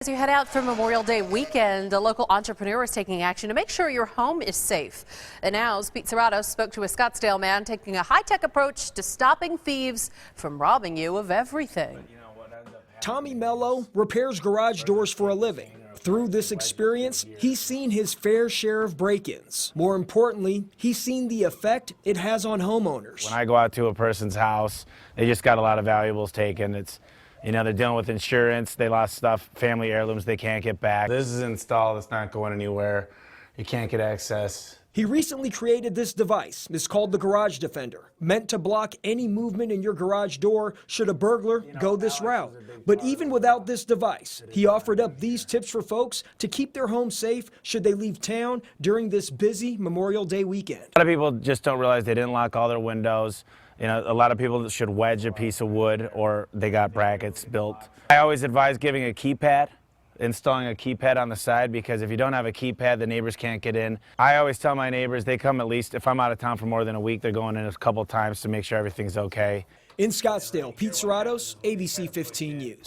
As you head out for Memorial Day weekend, a local entrepreneur is taking action to make sure your home is safe. And now's Pete Serrato spoke to a Scottsdale man taking a high-tech approach to stopping thieves from robbing you of everything. Tommy Mello repairs garage doors for a living. Through this experience, he's seen his fair share of break-ins. More importantly, he's seen the effect it has on homeowners. When I go out to a person's house, they just got a lot of valuables taken. They're dealing with insurance, they lost stuff, family heirlooms they can't get back. This is installed, it's not going anywhere. You can't get access. He recently created this device. It's called the Garage Defender, meant to block any movement in your garage door should a burglar go this route. But even without this device, he offered up these tips for folks to keep their home safe should they leave town during this busy Memorial Day weekend. A lot of people just don't realize they didn't lock all their windows. A lot of people should wedge a piece of wood or they got brackets built. I always advise giving a keypad, installing a keypad on the side, because if you don't have a keypad, the neighbors can't get in. I always tell my neighbors they come at least, if I'm out of town for more than a week, they're going in a couple times to make sure everything's okay. In Scottsdale, Pete Serrato, ABC 15 News.